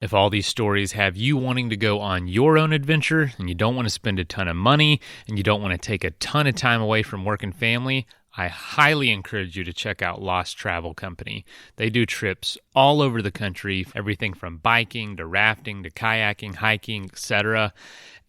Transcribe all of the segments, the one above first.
If all these stories have you wanting to go on your own adventure and you don't want to spend a ton of money and you don't want to take a ton of time away from work and family, I highly encourage you to check out Lost Travel Company. They do trips all over the country, everything from biking to rafting to kayaking, hiking, etc.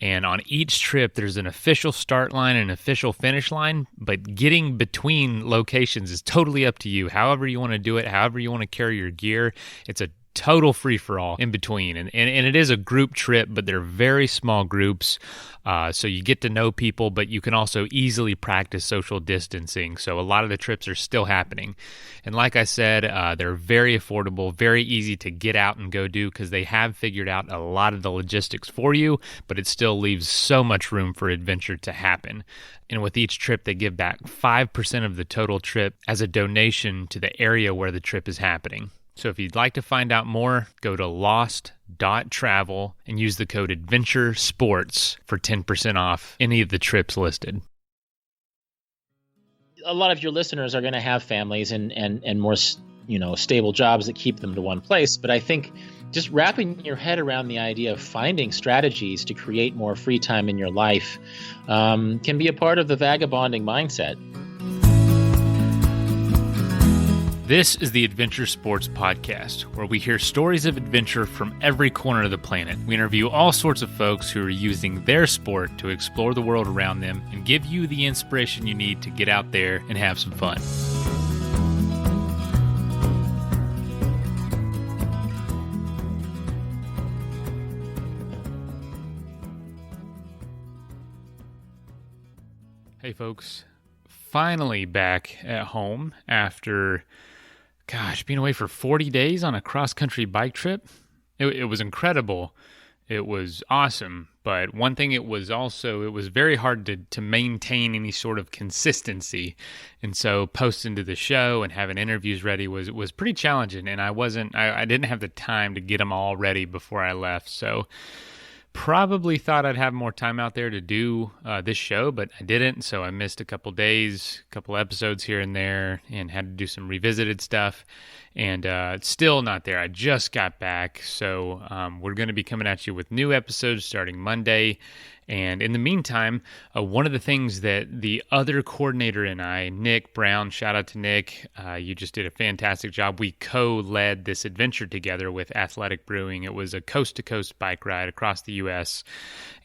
And on each trip, there's an official start line and an official finish line, but getting between locations is totally up to you. However you want to do it, however you want to carry your gear, it's a total free-for-all in between. And it is a group trip, but they're very small groups. So you get to know people, but you can also easily practice social distancing. So a lot of the trips are still happening. And like I said, they're very affordable, very easy to get out and go do because they have figured out a lot of the logistics for you, but it still leaves so much room for adventure to happen. And with each trip, they give back 5% of the total trip as a donation to the area where the trip is happening. So if you'd like to find out more, go to lost.travel and use the code ADVENTURESPORTS for 10% off any of the trips listed. A lot of your listeners are going to have families and more, stable jobs that keep them to one place. But I think just wrapping your head around the idea of finding strategies to create more free time in your life can be a part of the vagabonding mindset. This is the Adventure Sports Podcast, where we hear stories of adventure from every corner of the planet. We interview all sorts of folks who are using their sport to explore the world around them and give you the inspiration you need to get out there and have some fun. Hey folks, finally back at home after being away for 40 days on a cross-country bike trip. It was incredible. It was awesome. But one thing it was very hard to maintain any sort of consistency. And so posting to the show and having interviews ready was pretty challenging. And I didn't have the time to get them all ready before I left. So probably thought I'd have more time out there to do this show, but I didn't, so I missed a couple days, a couple episodes here and there, and had to do some revisited stuff, and it's still not there. I just got back, so we're going to be coming at you with new episodes starting Monday. And in the meantime, one of the things that the other coordinator and I, Nick Brown, shout out to Nick, you just did a fantastic job. We co-led this adventure together with Athletic Brewing. It was a coast-to-coast bike ride across the U.S.,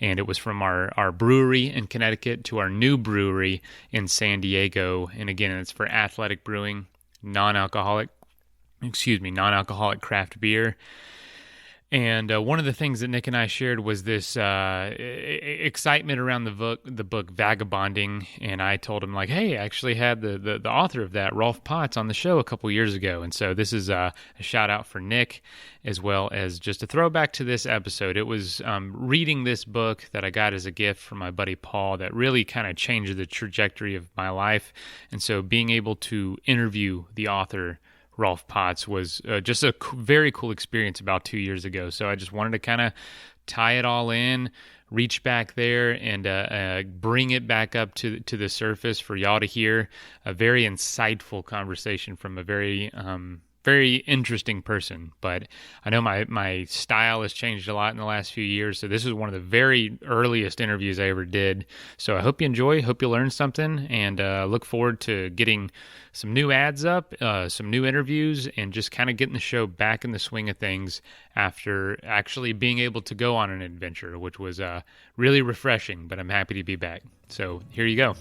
and it was from our brewery in Connecticut to our new brewery in San Diego. And again, it's for Athletic Brewing, non-alcoholic craft beer. And one of the things that Nick and I shared was this excitement around the book Vagabonding. And I told him, like, hey, I actually had the author of that, Rolf Potts, on the show a couple years ago. And so this is a shout out for Nick, as well as just a throwback to this episode. It was reading this book that I got as a gift from my buddy Paul that really kind of changed the trajectory of my life. And so being able to interview the author, Rolf Potts, was just a very cool experience about 2 years ago. So I just wanted to kind of tie it all in, reach back there, and bring it back up to the surface for y'all to hear. A very insightful conversation from a very interesting person. But I know my style has changed a lot in the last few years, so this is one of the very earliest interviews I ever did. So I hope you enjoy, hope you learn something, and look forward to getting some new ads up, some new interviews, and just kind of getting the show back in the swing of things after actually being able to go on an adventure, which was really refreshing, but I'm happy to be back. So here you go.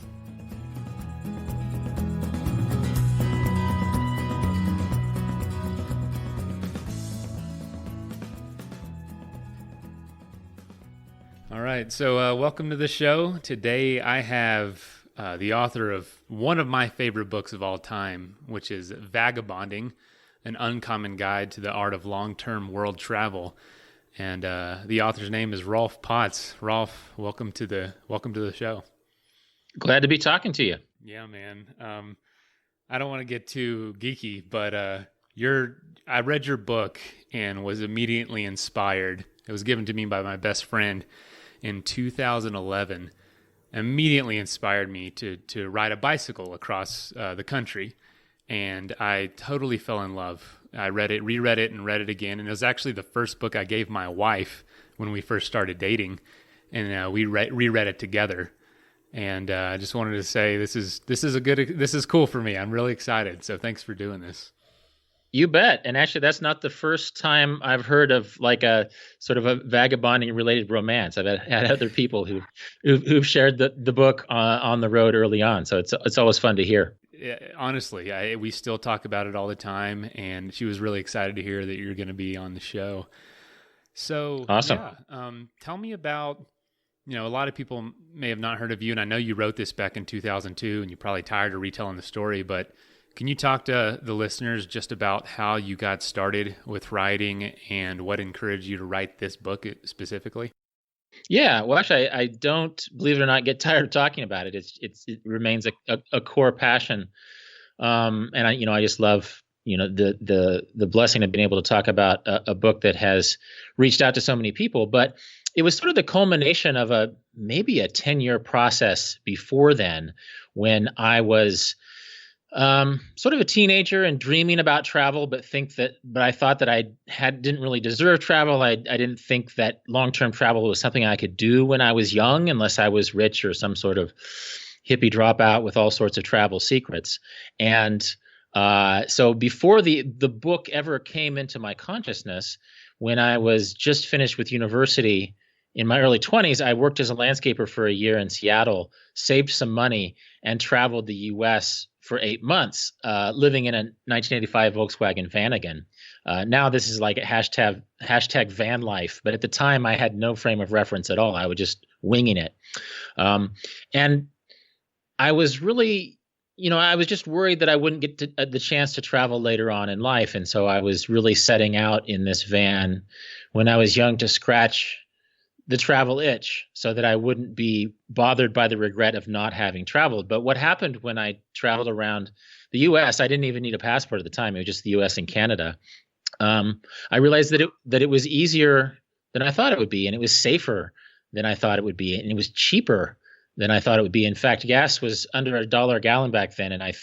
All right, so welcome to the show. Today I have the author of one of my favorite books of all time, which is Vagabonding, an uncommon guide to the art of long-term world travel. And the author's name is Rolf Potts. Rolf, welcome to the show. Glad to be talking to you. Yeah, man. I don't want to get too geeky, but I read your book and was immediately inspired. It was given to me by my best friend in 2011. Immediately inspired me to ride a bicycle across the country, and I totally fell in love I read it, reread it, and read it again. And it was actually the first book I gave my wife when we first started dating, and we reread it together. And I just wanted to say this is cool for me. I'm really excited. So thanks for doing this. You bet. And actually, that's not the first time I've heard of like a sort of a vagabonding related romance. I've had other people who've shared the book on the road early on. So it's always fun to hear. Yeah, honestly, we still talk about it all the time, and she was really excited to hear that you're going to be on the show. So awesome. Yeah, tell me about, a lot of people may have not heard of you, and I know you wrote this back in 2002, and you're probably tired of retelling the story, but can you talk to the listeners just about how you got started with writing and what encouraged you to write this book specifically? Yeah, well, actually, I don't, believe it or not, get tired of talking about it. It remains a core passion, and I just love the blessing of being able to talk about a book that has reached out to so many people. But it was sort of the culmination of maybe a 10-year process before then, when I was sort of a teenager and dreaming about travel, but I thought that I didn't really deserve travel. I didn't think that long-term travel was something I could do when I was young, unless I was rich or some sort of hippie dropout with all sorts of travel secrets. And so before the book ever came into my consciousness, when I was just finished with university in my early 20s, I worked as a landscaper for a year in Seattle, saved some money, and traveled the U.S. for 8 months, living in a 1985 Volkswagen Vanagon. Now this is like a hashtag van life, but at the time I had no frame of reference at all. I was just winging it. And I was really, I was just worried that I wouldn't get the chance to travel later on in life. And so I was really setting out in this van when I was young to scratch the travel itch so that I wouldn't be bothered by the regret of not having traveled. But what happened when I traveled around the U.S., I didn't even need a passport at the time. It was just the U.S. and Canada. I realized that it was easier than I thought it would be, and it was safer than I thought it would be, and it was cheaper than I thought it would be. In fact, gas was under $1 a gallon back then, and I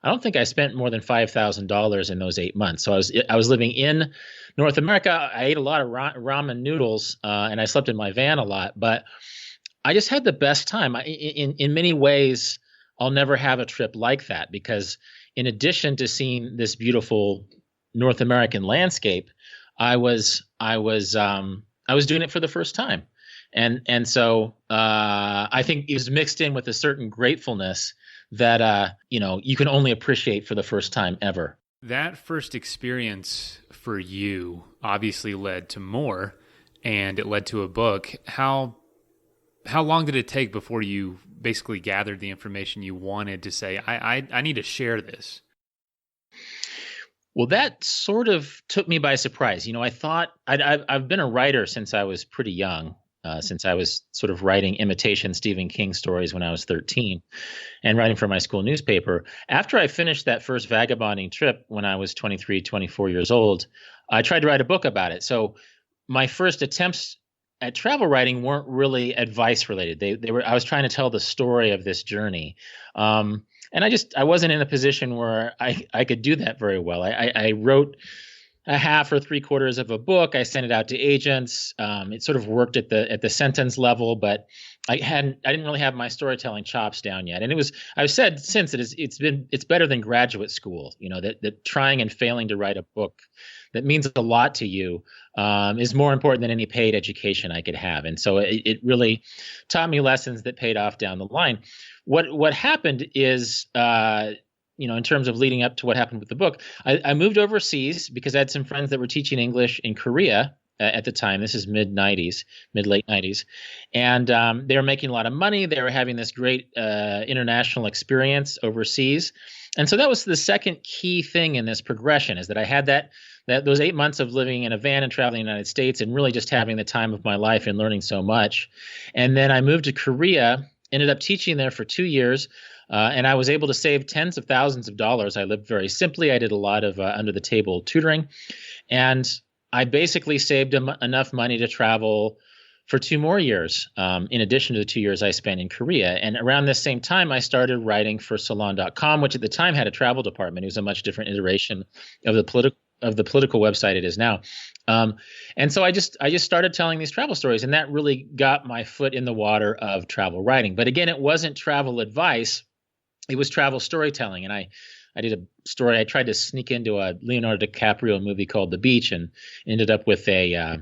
don't think I spent more than $5,000 in those 8 months. So I was living in North America. I ate a lot of ramen noodles, and I slept in my van a lot. But I just had the best time. In many ways, I'll never have a trip like that, because in addition to seeing this beautiful North American landscape, I was doing it for the first time, and so I think it was mixed in with a certain gratefulness that you can only appreciate for the first time ever. That first experience for you obviously led to more, and it led to a book. How long did it take before you basically gathered the information you wanted to say, I need to share this? Well, that sort of took me by surprise. I thought I've been a writer since I was pretty young. Since I was sort of writing imitation Stephen King stories when I was 13 and writing for my school newspaper. After I finished that first vagabonding trip when I was 23, 24 years old, I tried to write a book about it. So my first attempts at travel writing weren't really advice related. They were. I was trying to tell the story of this journey. And I wasn't in a position where I could do that very well. I wrote a half or three quarters of a book. I sent it out to agents. It sort of worked at the sentence level, but I didn't really have my storytelling chops down yet. And I've said since that it's better than graduate school. That trying and failing to write a book that means a lot to you is more important than any paid education I could have. And so it really taught me lessons that paid off down the line. What happened is, in terms of leading up to what happened with the book, I moved overseas because I had some friends that were teaching English in Korea at the time. This is mid late 90s. And they were making a lot of money. They were having this great international experience overseas. And so that was the second key thing in this progression, is that I had those 8 months of living in a van and traveling the United States and really just having the time of my life and learning so much. And then I moved to Korea, ended up teaching there for 2 years. And I was able to save tens of thousands of dollars. I lived very simply. I did a lot of under-the-table tutoring. And I basically saved enough money to travel for 2 more years, in addition to the 2 years I spent in Korea. And around this same time, I started writing for Salon.com, which at the time had a travel department. It was a much different iteration of the the political website it is now. And so I just started telling these travel stories, and that really got my foot in the water of travel writing. But again, it wasn't travel advice; it was travel storytelling. And I did a story. I tried to sneak into a Leonardo DiCaprio movie called The Beach, and ended up with a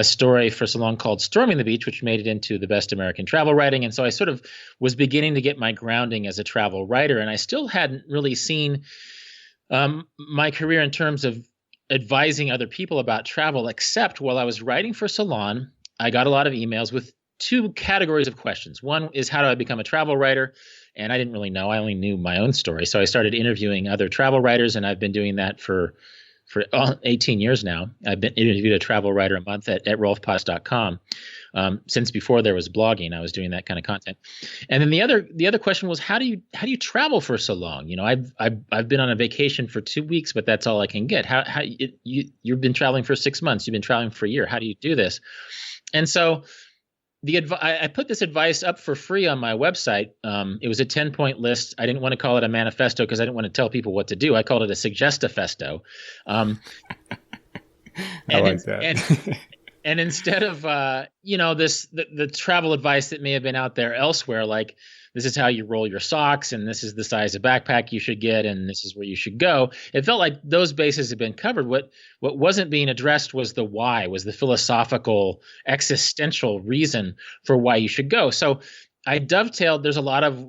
story for so long called Storming the Beach, which made it into the best American travel writing. And so I sort of was beginning to get my grounding as a travel writer, and I still hadn't really seen my career in terms of advising other people about travel, except while I was writing for Salon, I got a lot of emails with two categories of questions. One is, how do I become a travel writer? And I didn't really know. I only knew my own story. So I started interviewing other travel writers, and I've been doing that for 18 years now. I've been interviewed a travel writer a month at rolfpods.com. Since before there was blogging, I was doing that kind of content. And then the other question was, how do you travel for so long? I've been on a vacation for 2 weeks, but that's all I can get. You've been traveling for 6 months, you've been traveling for a year. How do you do this? And so I put this advice up for free on my website. It was a 10-point list. I didn't want to call it a manifesto because I didn't want to tell people what to do. I called it a suggestifesto. I like that. And instead of the travel advice that may have been out there elsewhere, like this is how you roll your socks, and this is the size of backpack you should get, and this is where you should go, it felt like those bases had been covered. What wasn't being addressed was the why, was the philosophical, existential reason for why you should go. So I dovetailed. There's a lot of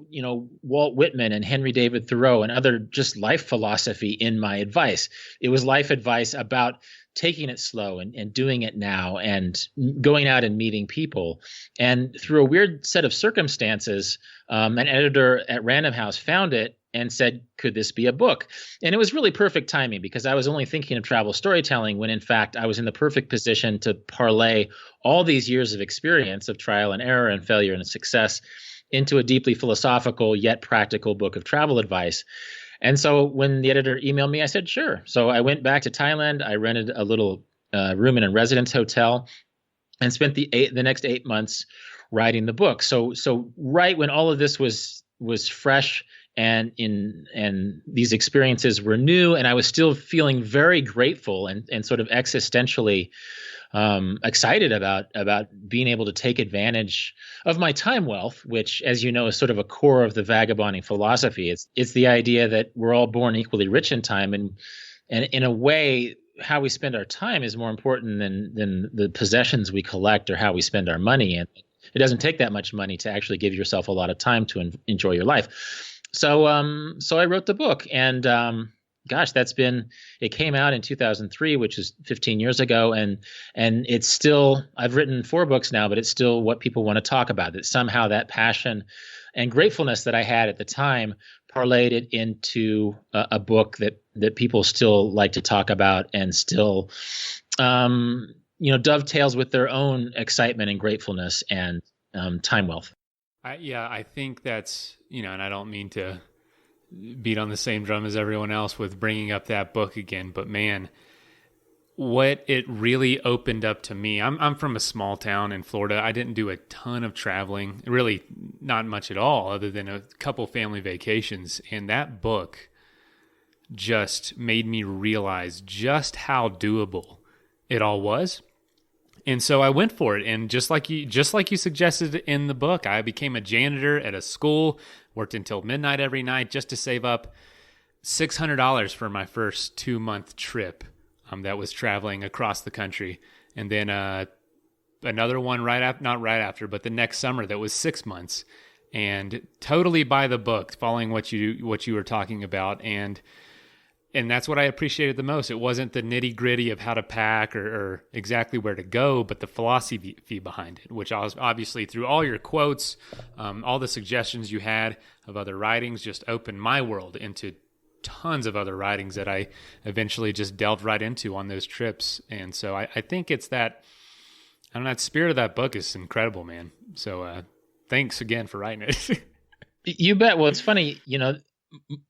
Walt Whitman and Henry David Thoreau and other just life philosophy in my advice. It was life advice about taking it slow and doing it now and going out and meeting people. And through a weird set of circumstances, an editor at Random House found it and said, could this be a book? And it was really perfect timing, because I was only thinking of travel storytelling when in fact I was in the perfect position to parlay all these years of experience of trial and error and failure and success into a deeply philosophical yet practical book of travel advice. And so when the editor emailed me, I said, sure. So I went back to Thailand. I rented a little room in a residence hotel and spent the next 8 months writing the book. So right when all of this was fresh and these experiences were new, and I was still feeling very grateful and sort of existentially excited about being able to take advantage of my time wealth, which, as you know, is sort of a core of the vagabonding philosophy. It's the idea that we're all born equally rich in time, and in a way, how we spend our time is more important than the possessions we collect or how we spend our money. And it doesn't take that much money to actually give yourself a lot of time to enjoy your life. So I wrote the book, and gosh, it came out in 2003, which is 15 years ago. And it's still, I've written 4 books now, but it's still what people want to talk about. That somehow that passion and gratefulness that I had at the time parlayed it into a book that people still like to talk about, and still, dovetails with their own excitement and gratefulness and time wealth. I think that's, and I don't mean to beat on the same drum as everyone else with bringing up that book again, but man, what it really opened up to me. I'm from a small town in Florida. I didn't do a ton of traveling, really not much at all, other than a couple family vacations. And that book just made me realize just how doable it all was. And so I went for it. And just like you suggested in the book, I became a janitor at a school, worked until midnight every night just to save up $600 for my first 2-month trip. That was traveling across the country. And then another one not right after, but the next summer that was 6 months, and totally by the book, following what you were talking about. And that's what I appreciated the most. It wasn't the nitty gritty of how to pack or exactly where to go, but the philosophy behind it, which I was obviously through all your quotes, all the suggestions you had of other writings just opened my world into tons of other writings that I eventually just delved right into on those trips. And so I think it's that, that spirit of that book is incredible, man. So thanks again for writing it. You bet. Well, it's funny,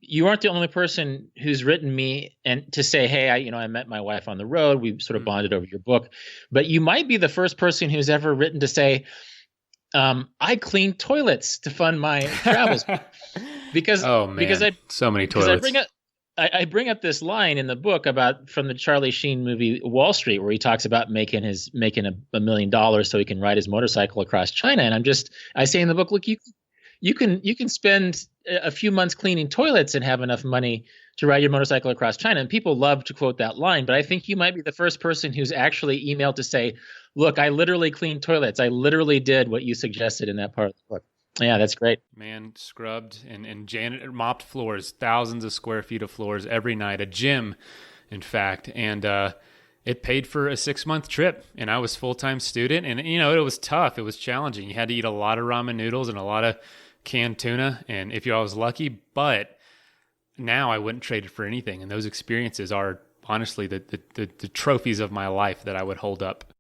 you aren't the only person who's written me and to say, hey, I met my wife on the road. We sort of bonded over your book, but you might be the first person who's ever written to say, I cleaned toilets to fund my travels. Because so many toilets. I bring up this line in the book about from the Charlie Sheen movie Wall Street, where he talks about making $1 million so he can ride his motorcycle across China. And I say in the book, look, you can spend a few months cleaning toilets and have enough money to ride your motorcycle across China. And people love to quote that line, but I think you might be the first person who's actually emailed to say, look, I literally cleaned toilets. I literally did what you suggested in that part of the book. Yeah, that's great. Man, scrubbed and janitor mopped floors, thousands of square feet of floors every night, a gym, in fact. And it paid for a 6-month trip. And I was full-time student. And, it was tough. It was challenging. You had to eat a lot of ramen noodles and a lot of canned tuna. And if I was lucky, but now I wouldn't trade it for anything. And those experiences are honestly the trophies of my life that I would hold up.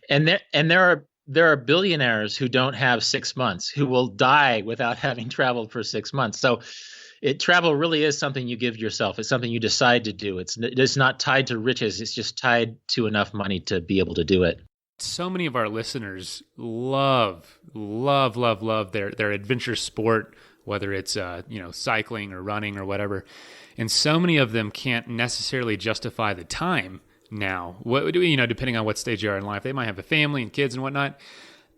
And there are billionaires who don't have 6 months, who will die without having traveled for 6 months. So travel really is something you give yourself. It's something you decide to do. It's not tied to riches. It's just tied to enough money to be able to do it. So many of our listeners love their adventure sport, whether it's cycling or running or whatever. And so many of them can't necessarily justify the time now, depending on what stage you are in life. They might have a family and kids and whatnot,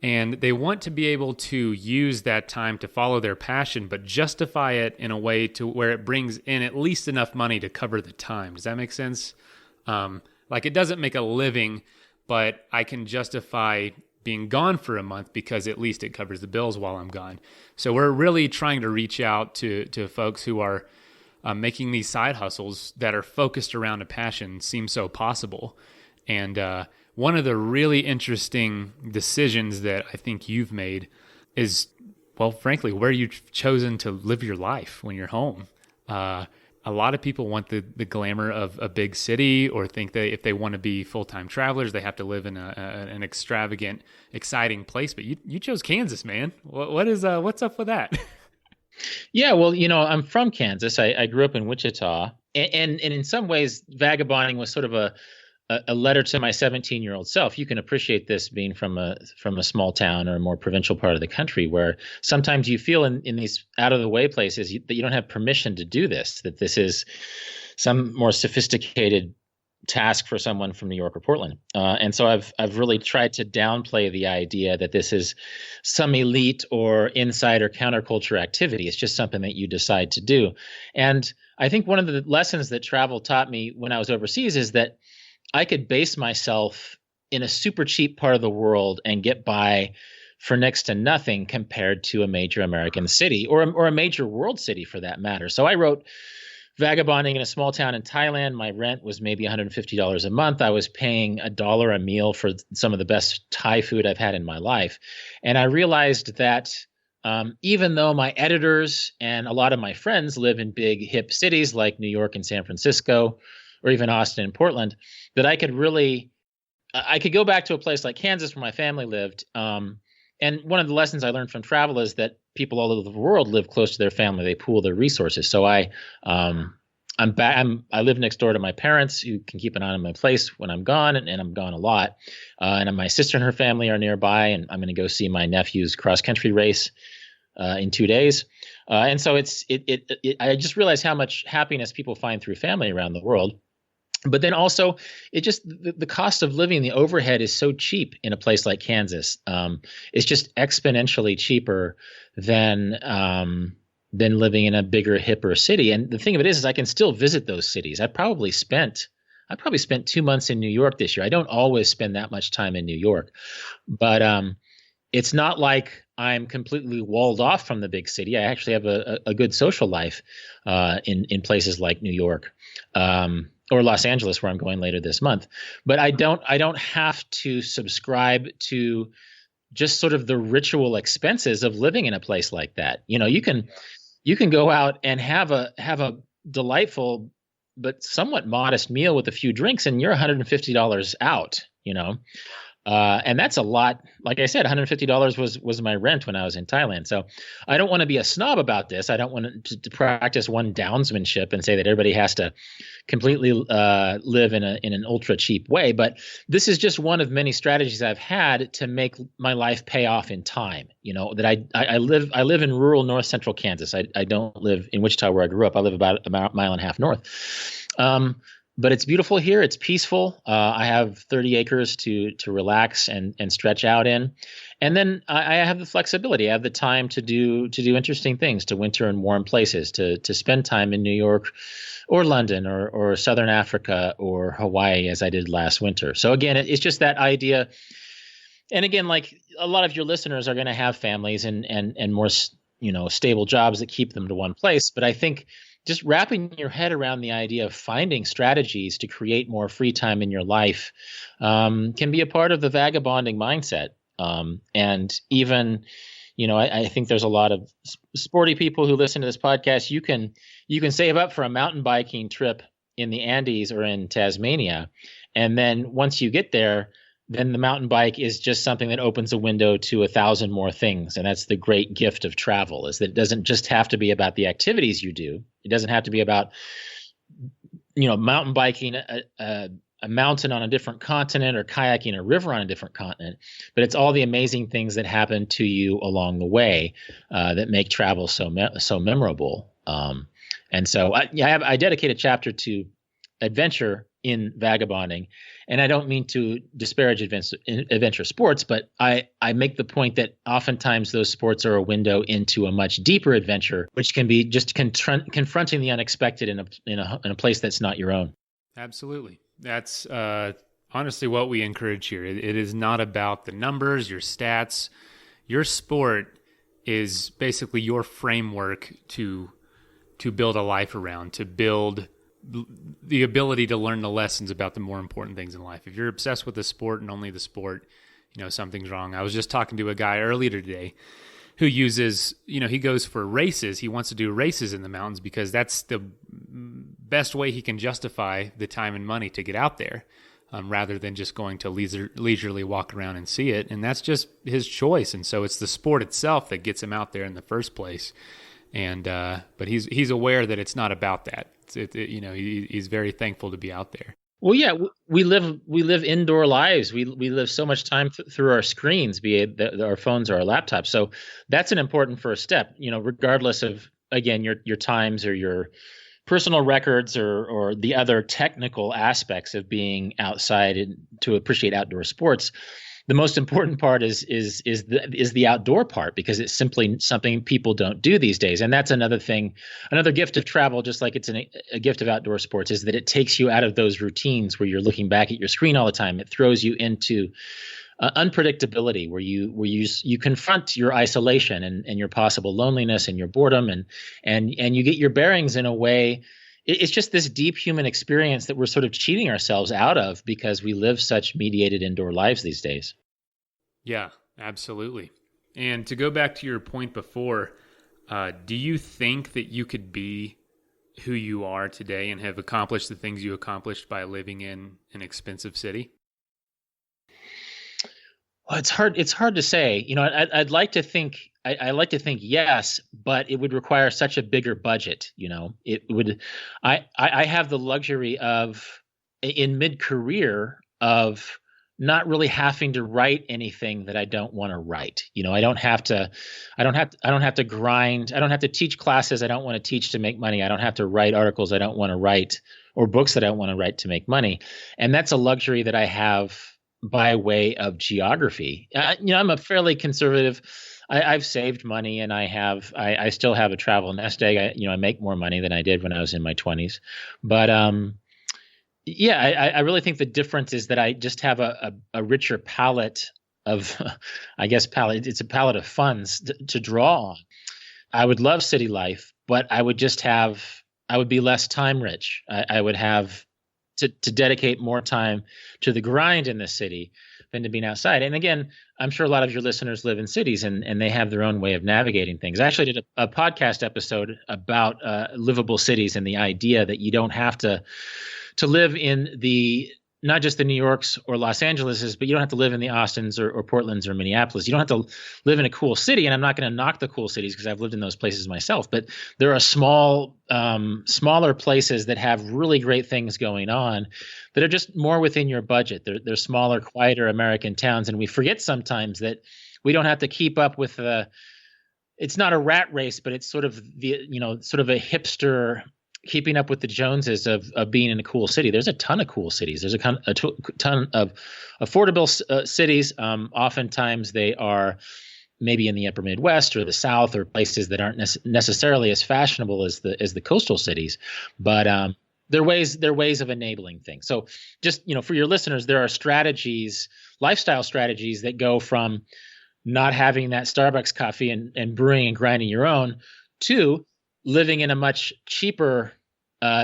and they want to be able to use that time to follow their passion, but justify it in a way to where it brings in at least enough money to cover the time. Does that make sense? Like it doesn't make a living, but I can justify being gone for a month because at least it covers the bills while I'm gone. So we're really trying to reach out to folks who are making these side hustles that are focused around a passion seem so possible. And one of the really interesting decisions that I think you've made is, well, frankly, where you've chosen to live your life when you're home. A lot of people want the glamour of a big city, or think that if they want to be full-time travelers, they have to live in an extravagant, exciting place. But you chose Kansas, man. What's up with that? Yeah, well, I'm from Kansas. I grew up in Wichita, and in some ways, vagabonding was sort of a letter to my 17-year-old self. You can appreciate this being from a small town or a more provincial part of the country, where sometimes you feel in these out of the way places that you don't have permission to do this, that this is some more sophisticated task for someone from New York or Portland. And so I've really tried to downplay the idea that this is some elite or insider counterculture activity. It's just something that you decide to do. And I think one of the lessons that travel taught me when I was overseas is that I could base myself in a super cheap part of the world and get by for next to nothing compared to a major American city or a major world city for that matter. So I wrote Vagabonding in a small town in Thailand. My rent was maybe $150 a month. I was paying $1 a meal for some of the best Thai food I've had in my life. And I realized that even though my editors and a lot of my friends live in big hip cities like New York and San Francisco, or even Austin and Portland, that I could go back to a place like Kansas where my family lived. And one of the lessons I learned from travel is that people all over the world live close to their family. They pool their resources. So I live next door to my parents, who can keep an eye on my place when I'm gone, and I'm gone a lot. And my sister and her family are nearby, and I'm going to go see my nephew's cross country race in 2 days. And so I just realized how much happiness people find through family around the world. But then also, the cost of living, the overhead is so cheap in a place like Kansas. It's just exponentially cheaper than living in a bigger, hipper city. And the thing of it is I can still visit those cities. I probably spent 2 months in New York this year. I don't always spend that much time in New York, but it's not like I'm completely walled off from the big city. I actually have a good social life in places like New York. Or Los Angeles, where I'm going later this month. But I don't have to subscribe to just sort of the ritual expenses of living in a place like that. You can go out and have a delightful but somewhat modest meal with a few drinks, and you're $150 out. And that's a lot. Like I said, $150 was my rent when I was in Thailand. So I don't want to be a snob about this. I don't want to practice one downsmanship and say that everybody has to completely live in an ultra cheap way. But this is just one of many strategies I've had to make my life pay off in time. That I live in rural north central Kansas. I don't live in Wichita where I grew up. I live about a mile and a half north. But it's beautiful here. It's peaceful. I have 30 acres to relax and stretch out in, and then I have the flexibility. I have the time to do interesting things, to winter in warm places, to spend time in New York, or London, or Southern Africa, or Hawaii, as I did last winter. So again, it's just that idea. And again, like a lot of your listeners are going to have families and more stable jobs that keep them to one place. But I think just wrapping your head around the idea of finding strategies to create more free time in your life can be a part of the vagabonding mindset. And even, I think there's a lot of sporty people who listen to this podcast. You can save up for a mountain biking trip in the Andes or in Tasmania. And then once you get there, then the mountain bike is just something that opens a window to 1,000 more things. And that's the great gift of travel, is that it doesn't just have to be about the activities you do. It doesn't have to be about, mountain biking a mountain on a different continent, or kayaking a river on a different continent, but it's all the amazing things that happen to you along the way that make travel so memorable. And so I dedicate a chapter to adventure in vagabonding. And I don't mean to disparage adventure sports, but I make the point that oftentimes those sports are a window into a much deeper adventure, which can be just confronting the unexpected in a place that's not your own. Absolutely. That's honestly what we encourage here. It is not about the numbers, your stats. Your sport is basically your framework to build a life around, to build the ability to learn the lessons about the more important things in life. If you're obsessed with the sport and only the sport, something's wrong. I was just talking to a guy earlier today who uses, he goes for races. He wants to do races in the mountains because that's the best way he can justify the time and money to get out there, rather than just going to leisurely walk around and see it. And that's just his choice. And so it's the sport itself that gets him out there in the first place. And but he's aware that it's not about that. He's very thankful to be out there. Well, yeah, we live indoor lives. We live so much time through our screens, be it our phones or our laptops. So that's an important first step. Regardless of, again, your times or your personal records or the other technical aspects of being outside and to appreciate outdoor sports. The most important part is the outdoor part, because it's simply something people don't do these days. And that's another thing, another gift of travel, just like it's a gift of outdoor sports, is that it takes you out of those routines where you're looking back at your screen all the time. It throws you into unpredictability, where you confront your isolation and your possible loneliness and your boredom, and you get your bearings in a way. It's just this deep human experience that we're sort of cheating ourselves out of because we live such mediated indoor lives these days. Yeah, absolutely. And to go back to your point before, do you think that you could be who you are today and have accomplished the things you accomplished by living in an expensive city? Well, it's hard to say. I'd like to think I like to think yes, but it would require such a bigger budget. It would. I have the luxury of, in mid-career, of not really having to write anything that I don't want to write. I don't have to grind. I don't have to teach classes I don't want to teach to make money. I don't have to write articles I don't want to write, or books that I don't want to write to make money. And that's a luxury that I have by way of geography. I'm a fairly conservative. I've saved money, and I still have a travel nest egg. I make more money than I did when I was in my 20s. But I really think the difference is that I just have a richer palette of, it's a palette of funds to draw on. I would love city life, but I would be less time rich. I would have to dedicate more time to the grind in the city than to being outside. And again, I'm sure a lot of your listeners live in cities, and they have their own way of navigating things. I actually did a podcast episode about livable cities and the idea that you don't have to live in the not just the New Yorks or Los Angeleses, but you don't have to live in the Austins or Portlands or Minneapolis. You don't have to live in a cool city. And I'm not going to knock the cool cities because I've lived in those places myself. But there are smaller places that have really great things going on that are just more within your budget. They're smaller, quieter American towns. And we forget sometimes that we don't have to keep up with it's not a rat race, but it's sort of sort of a hipster keeping up with the Joneses of being in a cool city. There's a ton of cool cities. There's a ton of affordable cities. Oftentimes they are maybe in the upper Midwest or the South or places that aren't necessarily as fashionable as the coastal cities, but they're ways of enabling things. So just, for your listeners, there are strategies, lifestyle strategies that go from not having that Starbucks coffee and brewing and grinding your own to living in a much cheaper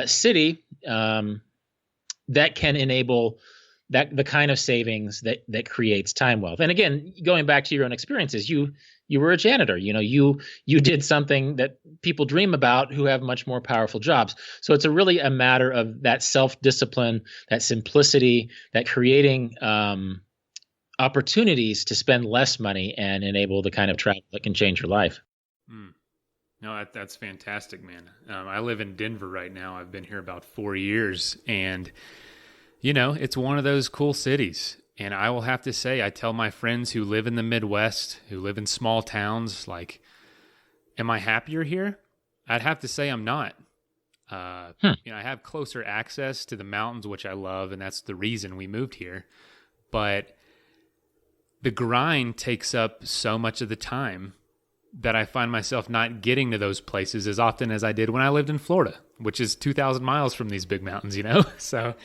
city that can enable the kind of savings that creates time wealth. And again, going back to your own experiences, you were a janitor. You did something that people dream about who have much more powerful jobs. So it's really a matter of that self-discipline, that simplicity, that creating opportunities to spend less money and enable the kind of travel that can change your life. Mm. No, that's fantastic, man. I live in Denver right now. I've been here about 4 years, and it's one of those cool cities. And I will have to say, I tell my friends who live in the Midwest, who live in small towns, like, am I happier here? I'd have to say I'm not. I have closer access to the mountains, which I love, and that's the reason we moved here. But the grind takes up so much of the time that I find myself not getting to those places as often as I did when I lived in Florida, which is 2,000 miles from these big mountains, So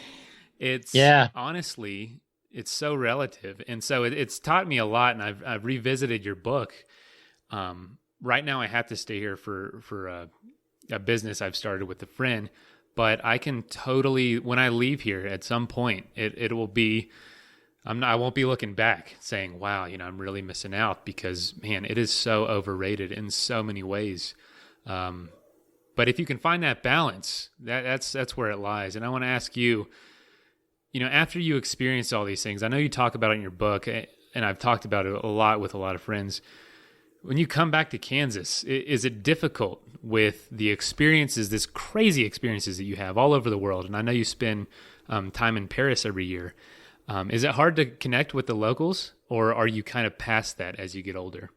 it's honestly, it's so relative. And so it's taught me a lot, and I've revisited your book. Right now I have to stay here for a business I've started with a friend, but I can totally, when I leave here at some point, it will be, I won't be looking back saying, wow, I'm really missing out, because man, it is so overrated in so many ways. But if you can find that balance, that's where it lies. And I want to ask you, after you experience all these things, I know you talk about it in your book, and I've talked about it a lot with a lot of friends. When you come back to Kansas, is it difficult with the experiences, this crazy experiences that you have all over the world? And I know you spend time in Paris every year. Is it hard to connect with the locals, or are you kind of past that as you get older?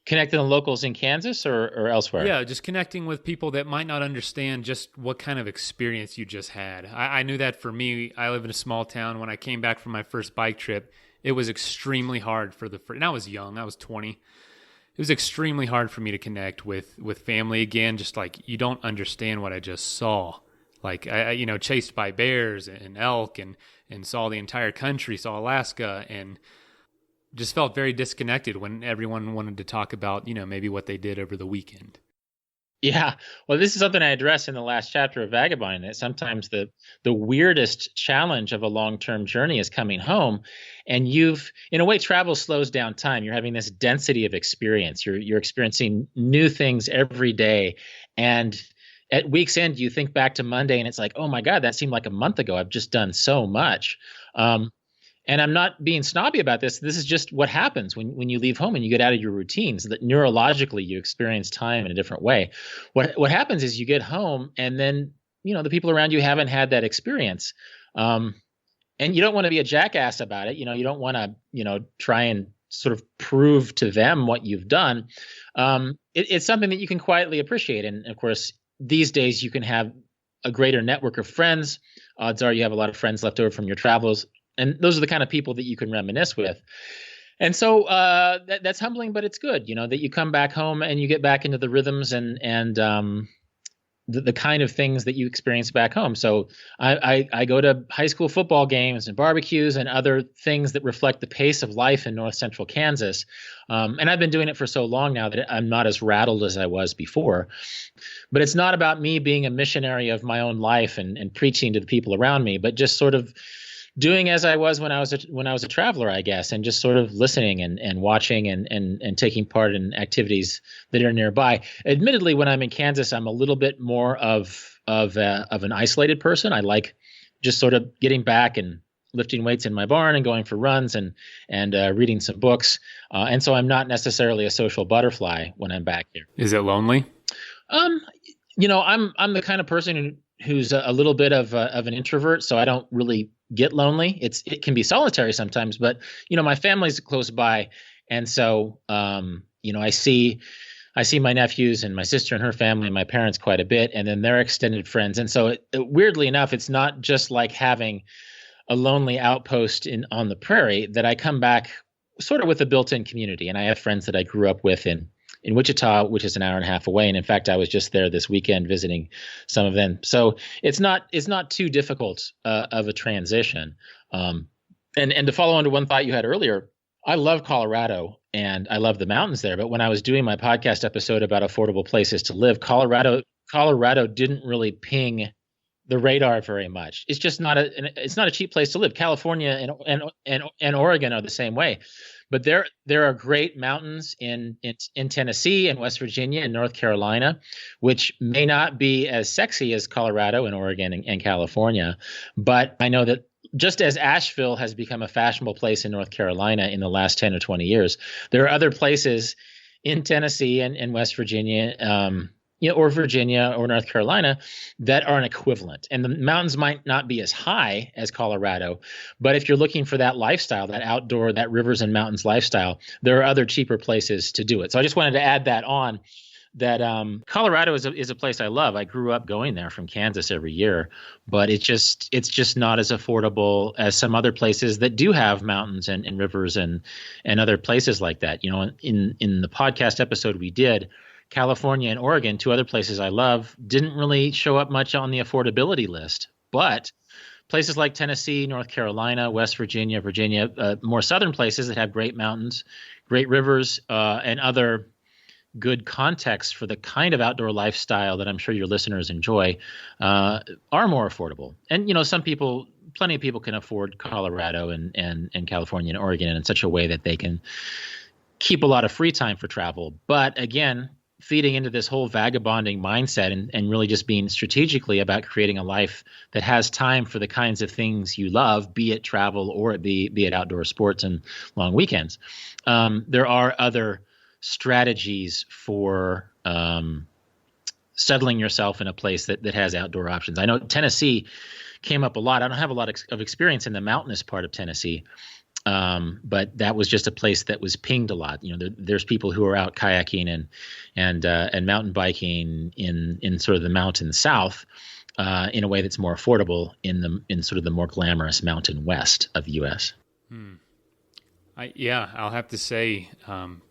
Connecting the locals in Kansas or elsewhere? Yeah, just connecting with people that might not understand just what kind of experience you just had. I knew that for me. I live in a small town. When I came back from my first bike trip, it was extremely hard and I was young. I was 20. It was extremely hard for me to connect with family again. Just like, you don't understand what I just saw. Like, I chased by bears and elk and saw the entire country, saw Alaska, and just felt very disconnected when everyone wanted to talk about, maybe what they did over the weekend. Yeah. Well, this is something I address in the last chapter of Vagabonding, that sometimes the weirdest challenge of a long-term journey is coming home. And in a way, travel slows down time. You're having this density of experience. You're experiencing new things every day. And at week's end, you think back to Monday and it's like, oh my God, that seemed like a month ago. I've just done so much. And I'm not being snobby about this. This is just what happens when you leave home and you get out of your routines, that neurologically you experience time in a different way. What happens is you get home and then, the people around you haven't had that experience. And you don't want to be a jackass about it. You don't want to, try and sort of prove to them what you've done. It's something that you can quietly appreciate. And of course, these days you can have a greater network of friends. Odds are you have a lot of friends left over from your travels. And those are the kind of people that you can reminisce with. And so that's humbling, but it's good, that you come back home and you get back into the rhythms and the kind of things that you experience back home. So I go to high school football games and barbecues and other things that reflect the pace of life in North Central Kansas. And I've been doing it for so long now that I'm not as rattled as I was before. But it's not about me being a missionary of my own life and preaching to the people around me, but just sort of doing as I was when I was a traveler, I guess, and just sort of listening and watching and taking part in activities that are nearby. Admittedly, when I'm in Kansas, I'm a little bit more of an isolated person. I like just sort of getting back and lifting weights in my barn and going for runs and reading some books. And so I'm not necessarily a social butterfly when I'm back here. Is it lonely? I'm the kind of person who's a little bit of an introvert, so I don't really get lonely. It can be solitary sometimes, but my family's close by, and so I see my nephews and my sister and her family and my parents quite a bit, and then their extended friends. And so weirdly enough, it's not just like having a lonely outpost on the prairie, that I come back sort of with a built-in community. And I have friends that I grew up with in Wichita, which is an hour and a half away. And in fact, I was just there this weekend visiting some of them. So it's not too difficult of a transition. And to follow on to one thought you had earlier, I love Colorado and I love the mountains there. But when I was doing my podcast episode about affordable places to live, Colorado didn't really ping the radar very much. It's just not a cheap place to live. California and Oregon are the same way. But there are great mountains in Tennessee and West Virginia and North Carolina, which may not be as sexy as Colorado and Oregon and California. But I know that just as Asheville has become a fashionable place in North Carolina in the last 10 or 20 years, there are other places in Tennessee and West Virginia, or Virginia or North Carolina that are an equivalent. And the mountains might not be as high as Colorado, but if you're looking for that lifestyle, that outdoor, that rivers and mountains lifestyle, there are other cheaper places to do it. So I just wanted to add that on, that Colorado is a place I love. I grew up going there from Kansas every year, but it's just not as affordable as some other places that do have mountains and rivers and other places like that. In the podcast episode we did, California and Oregon, two other places I love, didn't really show up much on the affordability list. But places like Tennessee, North Carolina, West Virginia, more southern places that have great mountains, great rivers, and other good context for the kind of outdoor lifestyle that I'm sure your listeners enjoy, are more affordable. And, plenty of people can afford Colorado and California and Oregon in such a way that they can keep a lot of free time for travel. But again, feeding into this whole vagabonding mindset and really just being strategically about creating a life that has time for the kinds of things you love, be it travel or be it outdoor sports and long weekends. There are other strategies for settling yourself in a place that has outdoor options. I know Tennessee came up a lot. I don't have a lot of experience in the mountainous part of Tennessee. But that was just a place that was pinged a lot. There's people who are out kayaking and mountain biking in sort of the mountain south, in a way that's more affordable in sort of the more glamorous mountain west of the U.S. I'll have to say,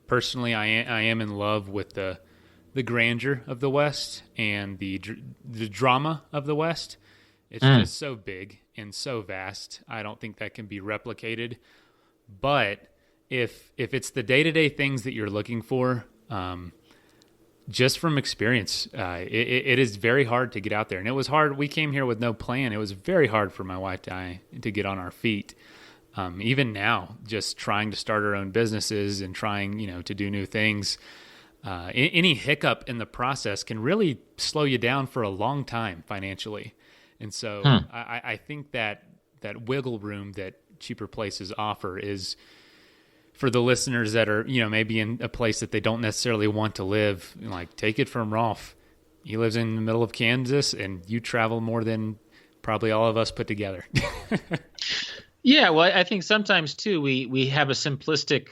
personally, I am in love with the grandeur of the West and the drama of the West. It's just so big and so vast. I don't think that can be replicated. But if it's the day-to-day things that you're looking for, just from experience, it is very hard to get out there. And it was hard. We came here with no plan. It was very hard for my wife and I to get on our feet. Even now, just trying to start our own businesses and trying, to do new things. Any hiccup in the process can really slow you down for a long time financially. And so I think that wiggle room that cheaper places offer is for the listeners that are, maybe in a place that they don't necessarily want to live. Like, take it from Rolf. He lives in the middle of Kansas and you travel more than probably all of us put together. Yeah. Well, I think sometimes too, we have a simplistic,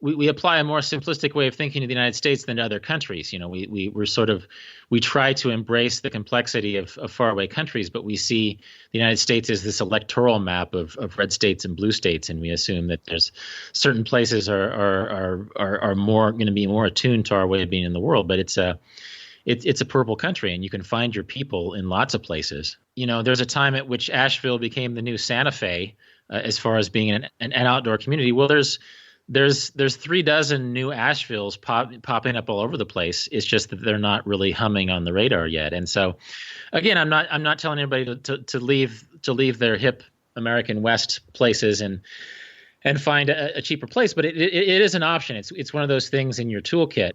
we apply a more simplistic way of thinking to the United States than to other countries. We try to embrace the complexity of faraway countries, but we see the United States as this electoral map of red states and blue states, and we assume that there's certain places are more going to be more attuned to our way of being in the world. But it's a purple country, and you can find your people in lots of places. There's a time at which Asheville became the new Santa Fe, as far as being an outdoor community. Well, there's 36 new Asheville's popping up all over the place. It's just that they're not really humming on the radar yet. And so, again, I'm not telling anybody to leave their hip American West places and find a cheaper place, but it is an option. It's one of those things in your toolkit.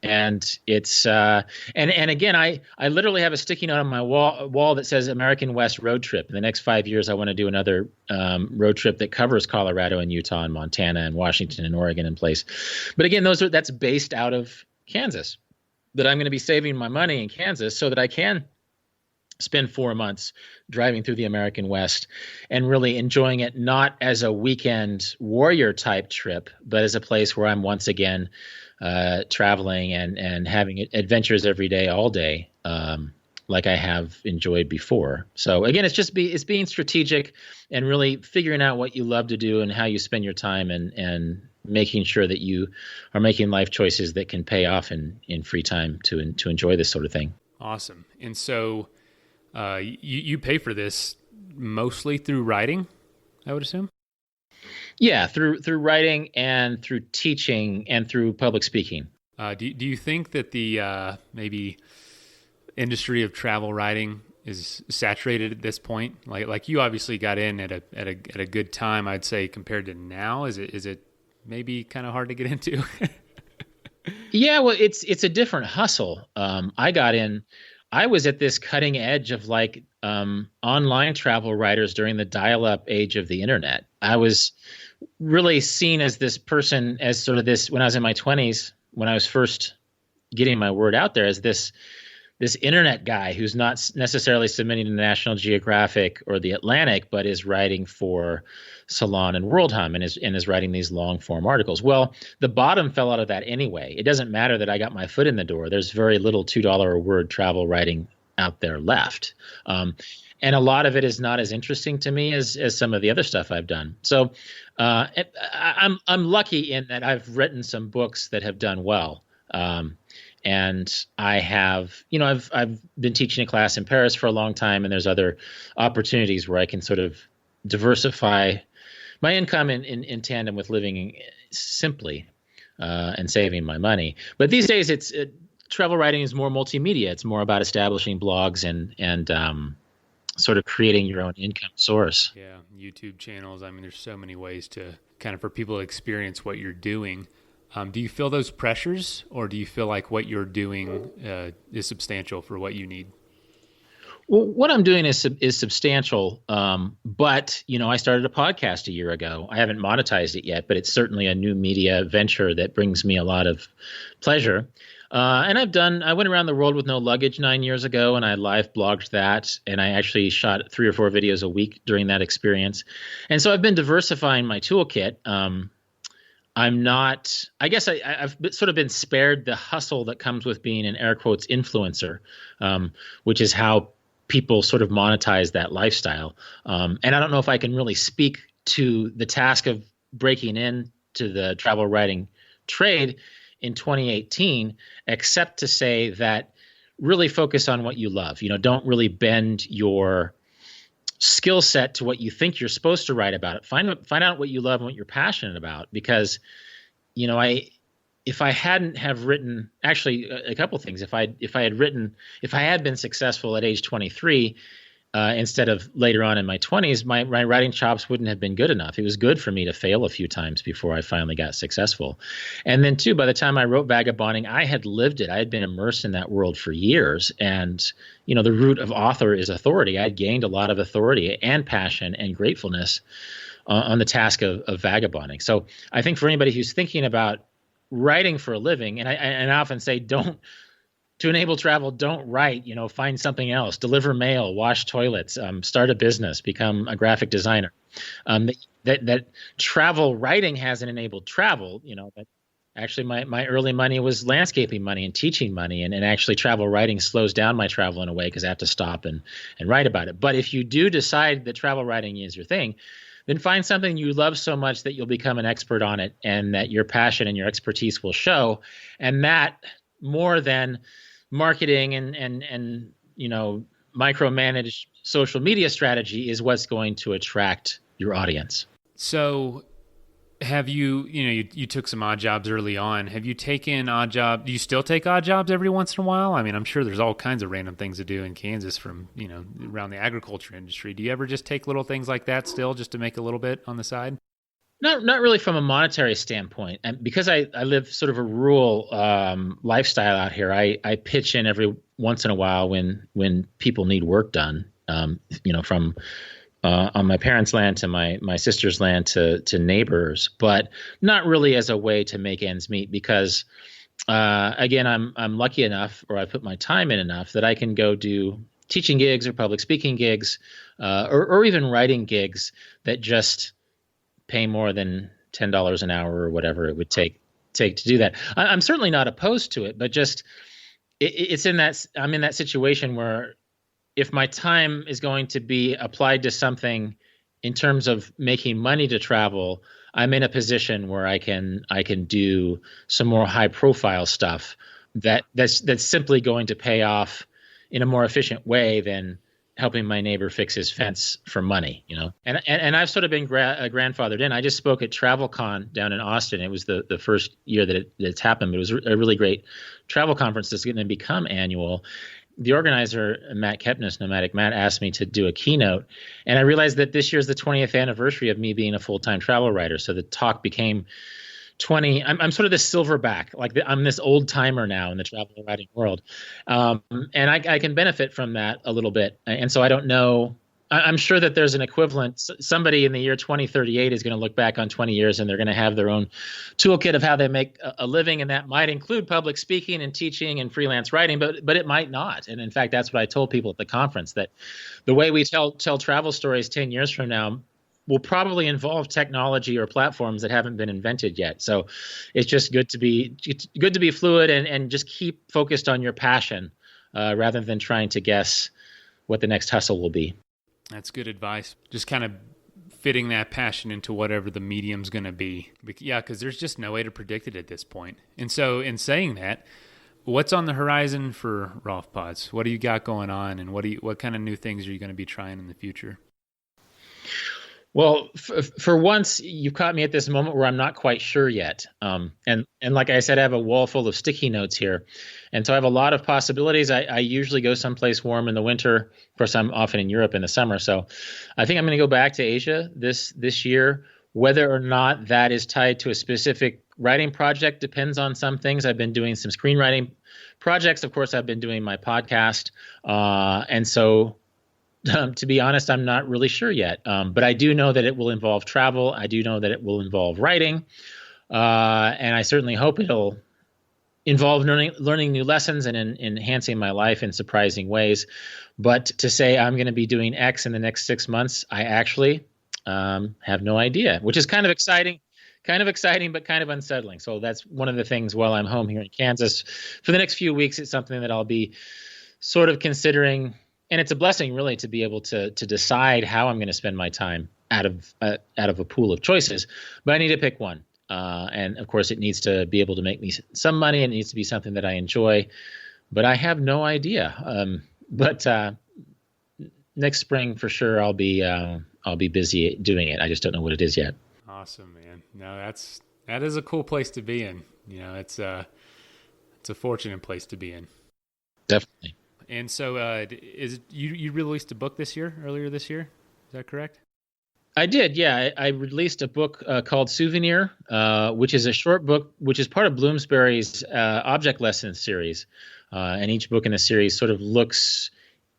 And it's and again, I literally have a sticky note on my wall that says American West road trip. In the next 5 years, I want to do another road trip that covers Colorado and Utah and Montana and Washington and Oregon and place. But again, that's based out of Kansas. That I'm going to be saving my money in Kansas so that I can spend 4 months driving through the American West and really enjoying it, not as a weekend warrior type trip, but as a place where I'm once again traveling and having adventures every day, all day, like I have enjoyed before. So again, it's being strategic and really figuring out what you love to do and how you spend your time, and making sure that you are making life choices that can pay off in free time to enjoy this sort of thing. Awesome. And so you pay for this mostly through writing, I would assume? Yeah, through writing and through teaching and through public speaking. Do you think that the maybe industry of travel writing is saturated at this point? Like you obviously got in at a good time, I'd say, compared to now. Is it maybe kind of hard to get into? Yeah, well, it's a different hustle. I got in. I was at this cutting edge of like online travel writers during the dial-up age of the internet. I was really seen as this person, as sort of this, when I was in my 20s, when I was first getting my word out there, as this internet guy who's not necessarily submitting to National Geographic or the Atlantic, but is writing for Salon and World Hum and is writing these long form articles. Well, the bottom fell out of that anyway. It doesn't matter that I got my foot in the door. There's very little $2 a word travel writing out there left. And a lot of it is not as interesting to me as some of the other stuff I've done. So I'm lucky in that I've written some books that have done well. And I have, I've been teaching a class in Paris for a long time, and there's other opportunities where I can sort of diversify my income in tandem with living simply and saving my money. But these days, travel writing is more multimedia. It's more about establishing blogs and sort of creating your own income source. Yeah, YouTube channels. I mean, there's so many ways to kind of for people to experience what you're doing. Do you feel those pressures, or do you feel like what you're doing is substantial for what you need? Well, what I'm doing is substantial, but I started a podcast a year ago. I haven't monetized it yet, but it's certainly a new media venture that brings me a lot of pleasure. And I went around the world with no luggage 9 years ago, and I live blogged that, and I actually shot 3 or 4 videos a week during that experience. And so I've been diversifying my toolkit. I guess I've sort of been spared the hustle that comes with being an air quotes influencer, which is how people sort of monetize that lifestyle. And I don't know if I can really speak to the task of breaking into the travel writing trade in 2018, except to say that really focus on what you love. Don't really bend your skill set to what you think you're supposed to write about it. Find out what you love and what you're passionate about, because if I hadn't have written, actually a couple things, if I had been successful at age 23 instead of later on in my 20s, my writing chops wouldn't have been good enough. It was good for me to fail a few times before I finally got successful. And then too, by the time I wrote Vagabonding, I had lived it. I had been immersed in that world for years. And, the root of author is authority. I'd gained a lot of authority and passion and gratefulness on the task of vagabonding. So I think for anybody who's thinking about writing for a living, and I often say, to enable travel, don't write, find something else, deliver mail, wash toilets, start a business, become a graphic designer. That travel writing hasn't enabled travel, but actually my early money was landscaping money and teaching money, and actually travel writing slows down my travel in a way because I have to stop and write about it. But if you do decide that travel writing is your thing, then find something you love so much that you'll become an expert on it, and that your passion and your expertise will show. And that, more than marketing and micromanaged social media strategy, is what's going to attract your audience. So have you took some odd jobs early on. Have you taken odd jobs? Do you still take odd jobs every once in a while? I mean, I'm sure there's all kinds of random things to do in Kansas from, around the agriculture industry. Do you ever just take little things like that still, just to make a little bit on the side? Not really from a monetary standpoint, and because I live sort of a rural lifestyle out here, I pitch in every once in a while when people need work done. From on my parents' land to my sister's land to neighbors, but not really as a way to make ends meet. Because again, I'm lucky enough, or I put my time in enough that I can go do teaching gigs or public speaking gigs, or even writing gigs that just pay more than $10 an hour or whatever it would take to do that. I'm certainly not opposed to it, but just it's in that I'm in that situation where if my time is going to be applied to something in terms of making money to travel, I'm in a position where I can do some more high profile stuff that's simply going to pay off in a more efficient way than helping my neighbor fix his fence for money, And I've sort of been grandfathered in. I just spoke at TravelCon down in Austin. It was the first year that it's happened, but it was a really great travel conference that's going to become annual. The organizer, Matt Kepnes, Nomadic Matt, asked me to do a keynote. And I realized that this year is the 20th anniversary of me being a full-time travel writer. So the talk became 20. I'm sort of this silverback, I'm this old timer now in the travel and writing world. And I can benefit from that a little bit. And so I don't know. I'm sure that there's an equivalent. Somebody in the year 2038 is going to look back on 20 years and they're going to have their own toolkit of how they make a living. And that might include public speaking and teaching and freelance writing, but it might not. And in fact, that's what I told people at the conference, that the way we tell travel stories 10 years from now will probably involve technology or platforms that haven't been invented yet. So it's just good to be fluid and just keep focused on your passion rather than trying to guess what the next hustle will be. That's good advice. Just kind of fitting that passion into whatever the medium's going to be. Yeah, because there's just no way to predict it at this point. And so in saying that, what's on the horizon for Rolf Pods? What do you got going on, and what kind of new things are you going to be trying in the future? Well, for once, you caught me at this moment where I'm not quite sure yet. And like I said, I have a wall full of sticky notes here. And so I have a lot of possibilities. I usually go someplace warm in the winter. Of course, I'm often in Europe in the summer. So I think I'm going to go back to Asia this year. Whether or not that is tied to a specific writing project depends on some things. I've been doing some screenwriting projects. Of course, I've been doing my podcast. And so to be honest, I'm not really sure yet. But I do know that it will involve travel. I do know that it will involve writing. And I certainly hope it'll involve learning new lessons and enhancing my life in surprising ways. But to say I'm going to be doing X in the next 6 months, I actually have no idea, which is kind of exciting, but kind of unsettling. So that's one of the things while I'm home here in Kansas for the next few weeks. It's something that I'll be sort of considering. And it's a blessing, really, to be able to decide how I'm going to spend my time out of a pool of choices. But I need to pick one. And of course, it needs to be able to make me some money. And it needs to be something that I enjoy. But I have no idea. But next spring, for sure, I'll be busy doing it. I just don't know what it is yet. Awesome, man. No, that is a cool place to be in. It's a fortunate place to be in. Definitely. And so, you released a book earlier this year? Is that correct? I did, yeah. I released a book called Souvenir, which is a short book, which is part of Bloomsbury's Object Lessons series. And each book in the series sort of looks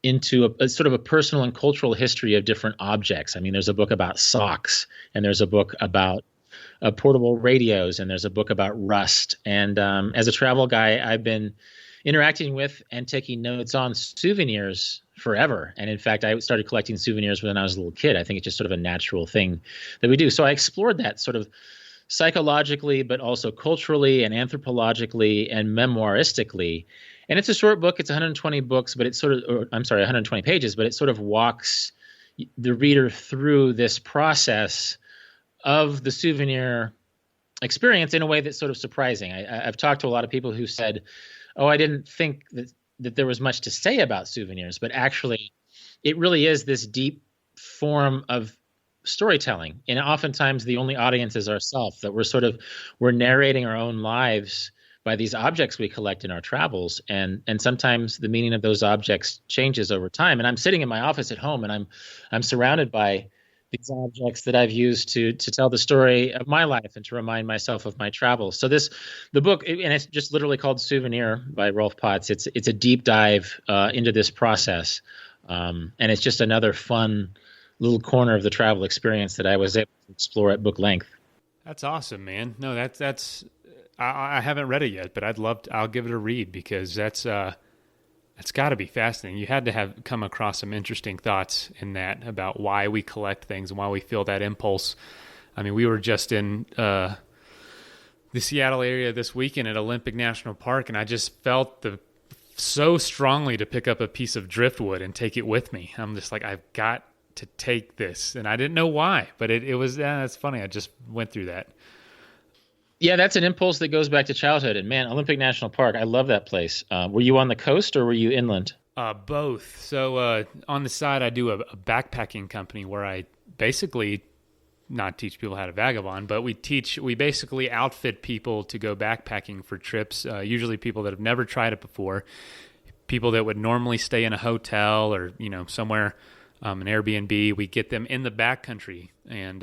into a sort of a personal and cultural history of different objects. I mean, there's a book about socks, and there's a book about portable radios, and there's a book about rust. And as a travel guy, I've been interacting with and taking notes on souvenirs forever. And in fact, I started collecting souvenirs when I was a little kid. I think it's just sort of a natural thing that we do. So I explored that sort of psychologically, but also culturally and anthropologically and memoiristically. And it's a short book. It's 120 books, but it's 120 pages, but it sort of walks the reader through this process of the souvenir experience in a way that's sort of surprising. I've talked to a lot of people who said, oh, I didn't think that there was much to say about souvenirs, but actually it really is this deep form of storytelling. And oftentimes the only audience is ourselves, that we're narrating our own lives by these objects we collect in our travels. And sometimes the meaning of those objects changes over time. And I'm sitting in my office at home and I'm surrounded by these objects that I've used to tell the story of my life and to remind myself of my travels. So the book, and it's just literally called Souvenir by Rolf Potts. It's a deep dive into this process, and it's just another fun little corner of the travel experience that I was able to explore at book length. That's awesome, man. No, that's I haven't read it yet, but I'll give it a read because that's got to be fascinating. You had to have come across some interesting thoughts in that about why we collect things and why we feel that impulse. I mean, we were just in the Seattle area this weekend at Olympic National Park, and I just felt the so strongly to pick up a piece of driftwood and take it with me. I'm just like, I've got to take this, and I didn't know why, but it was that's funny. I just went through that. Yeah, that's an impulse that goes back to childhood. And man, Olympic National Park, I love that place. Were you on the coast or were you inland? Both. So on the side, I do a backpacking company where I basically not teach people how to vagabond, but we basically outfit people to go backpacking for trips. Usually people that have never tried it before, people that would normally stay in a hotel or somewhere, an Airbnb. We get them in the backcountry, and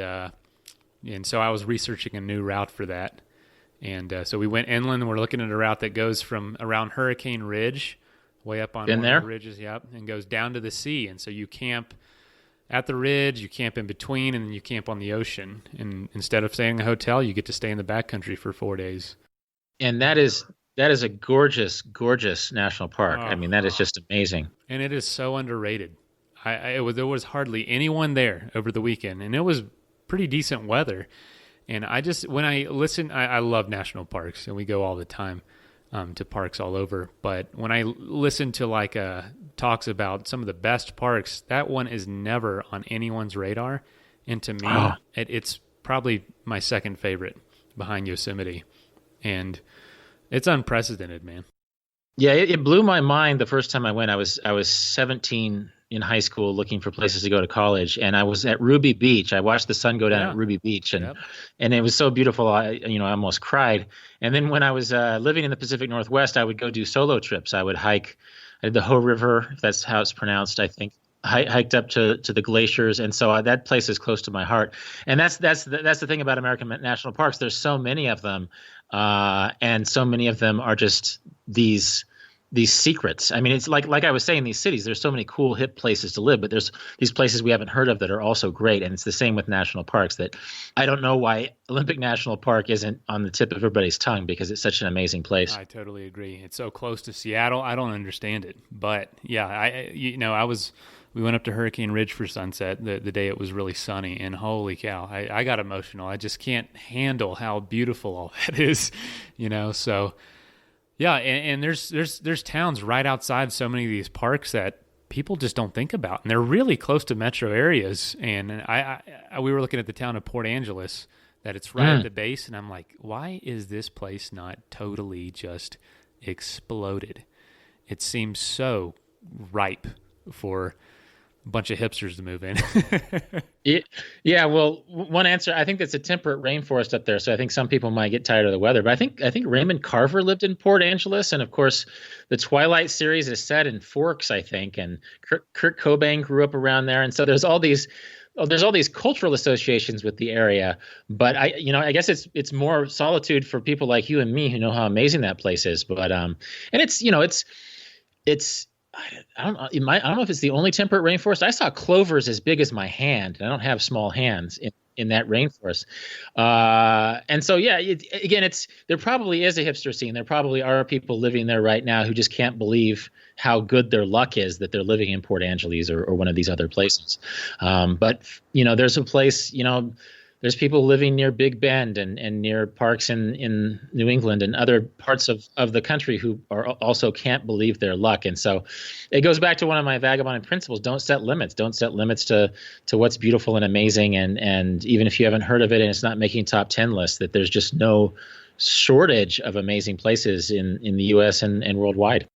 so I was researching a new route for that. And so we went inland, and we're looking at a route that goes from around Hurricane Ridge, way up on Been one of there? the ridges, yep, and goes down to the sea. And so you camp at the ridge, you camp in between, and then you camp on the ocean. And instead of staying in a hotel, you get to stay in the backcountry for 4 days. And that is a gorgeous, gorgeous national park. I Oh, mean, that is just amazing. and it is so underrated. There was hardly anyone there over the weekend, and it was pretty decent weather. And when I listen, I love national parks, and we go all the time to parks all over. But when I listen to talks about some of the best parks, that one is never on anyone's radar. And to me, Wow. it's probably my second favorite behind Yosemite. And it's unprecedented, man. Yeah, it blew my mind the first time I went. I was 17 in high school looking for places to go to college, and I was at Ruby Beach. I watched the sun go down Yeah. at Ruby Beach, and Yep. and it was so beautiful. I almost cried. And then when I was living in the Pacific Northwest, I would go do solo trips. I would hike the Hoh River, if that's how it's pronounced, I think. Hiked up to the glaciers, and so that place is close to my heart. And that's the thing about American national parks. There's so many of them, and so many of them are just these secrets. I mean, it's like I was saying, these cities. There's so many cool, hip places to live, but there's these places we haven't heard of that are also great. And it's the same with national parks. That I don't know why Olympic National Park isn't on the tip of everybody's tongue because it's such an amazing place. I totally agree. It's so close to Seattle. I don't understand it, but yeah, we went up to Hurricane Ridge for sunset the day it was really sunny, and holy cow, I got emotional. I just can't handle how beautiful all that is, So yeah, and there's towns right outside so many of these parks that people just don't think about, and they're really close to metro areas. And we were looking at the town of Port Angeles, that it's right at the base, and I'm like, why is this place not totally just exploded? It seems so ripe for a bunch of hipsters to move in. Yeah, well, one answer, I think that's a temperate rainforest up there, so I think some people might get tired of the weather. But I think Raymond Carver lived in Port Angeles, and of course, the Twilight series is set in Forks, I think, and Kurt Cobain grew up around there, and so there's all these cultural associations with the area. But I guess it's more solitude for people like you and me who know how amazing that place is. But and it's I don't know. I don't know if it's the only temperate rainforest. I saw clovers as big as my hand, and I don't have small hands in that rainforest. And so, yeah, again, there probably is a hipster scene. There probably are people living there right now who just can't believe how good their luck is that they're living in Port Angeles or one of these other places. But there's a place. There's people living near Big Bend and near parks in New England and other parts of the country who are also can't believe their luck. And so it goes back to one of my vagabonding principles. Don't set limits. Don't set limits to what's beautiful and amazing. And even if you haven't heard of it and it's not making top 10 lists, that there's just no shortage of amazing places in the U.S. and worldwide.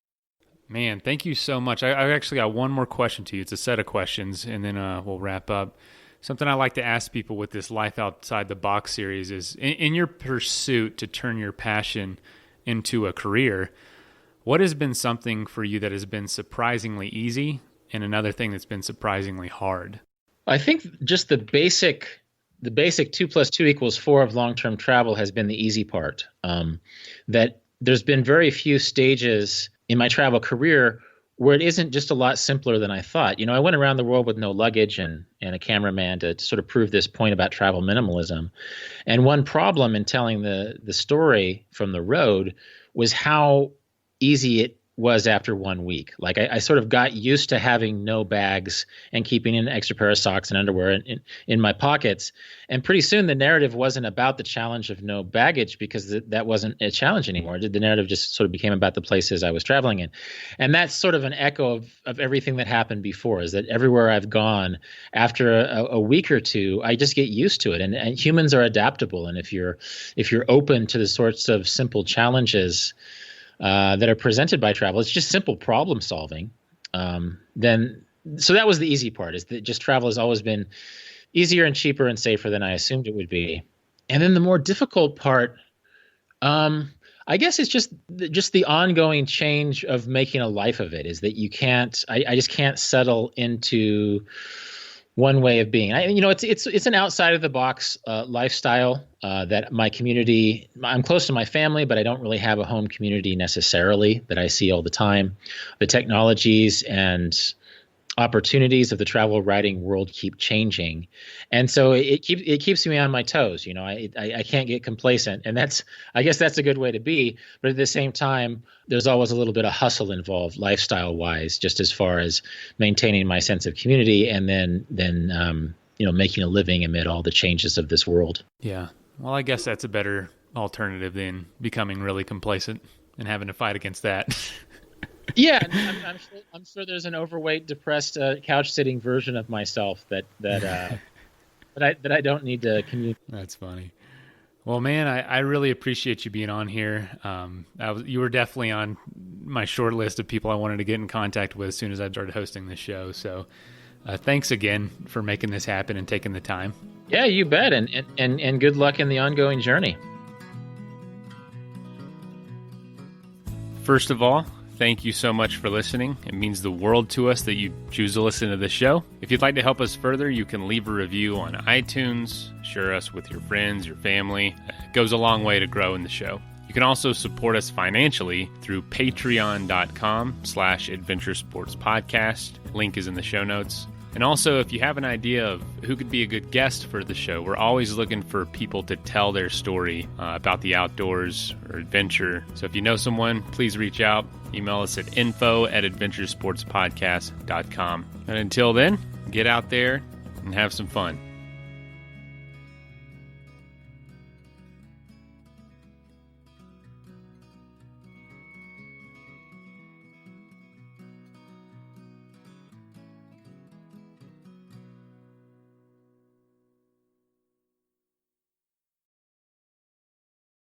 Man, thank you so much. I actually got one more question to you. It's a set of questions, and then we'll wrap up. Something I like to ask people with this Life Outside the Box series is, in your pursuit to turn your passion into a career, what has been something for you that has been surprisingly easy and another thing that's been surprisingly hard? I think just the basic 2 + 2 = 4 of long-term travel has been the easy part. That there's been very few stages in my travel career where it isn't just a lot simpler than I thought. I went around the world with no luggage and a cameraman to sort of prove this point about travel minimalism. And one problem in telling the story from the road was how easy it was after 1 week. Like I sort of got used to having no bags and keeping an extra pair of socks and underwear in my pockets. And pretty soon the narrative wasn't about the challenge of no baggage, because that wasn't a challenge anymore. The narrative just sort of became about the places I was traveling in. And that's sort of an echo of everything that happened before, is that everywhere I've gone, after a week or two, I just get used to it. And humans are adaptable. And if you're open to the sorts of simple challenges that are presented by travel, it's just simple problem solving. So that was the easy part, is that just travel has always been easier and cheaper and safer than I assumed it would be. And then the more difficult part, I guess it's just the ongoing change of making a life of it, is that I just can't settle into one way of being. It's an outside of the box lifestyle that my community. I'm close to my family, but I don't really have a home community necessarily that I see all the time. The technologies and opportunities of the travel writing world keep changing, and so it keeps me on my toes. I can't get complacent, and I guess that's a good way to be. But at the same time, there's always a little bit of hustle involved, lifestyle wise, just as far as maintaining my sense of community, and then making a living amid all the changes of this world. Yeah, well, I guess that's a better alternative than becoming really complacent and having to fight against that. Yeah, I'm sure there's an overweight, depressed, couch sitting version of myself that I don't need to communicate. That's funny. Well, man, I really appreciate you being on here. You were definitely on my short list of people I wanted to get in contact with as soon as I started hosting this show. So, thanks again for making this happen and taking the time. Yeah, you bet, and good luck in the ongoing journey. First of all, thank you so much for listening. It means the world to us that you choose to listen to this show. If you'd like to help us further, you can leave a review on iTunes, share us with your friends, your family. It goes a long way to growing the show. You can also support us financially through patreon.com/adventuresportspodcast. Link is in the show notes. And also, if you have an idea of who could be a good guest for the show, we're always looking for people to tell their story about the outdoors or adventure. So if you know someone, please reach out. Email us at info@adventuresportspodcast.com. And until then, get out there and have some fun.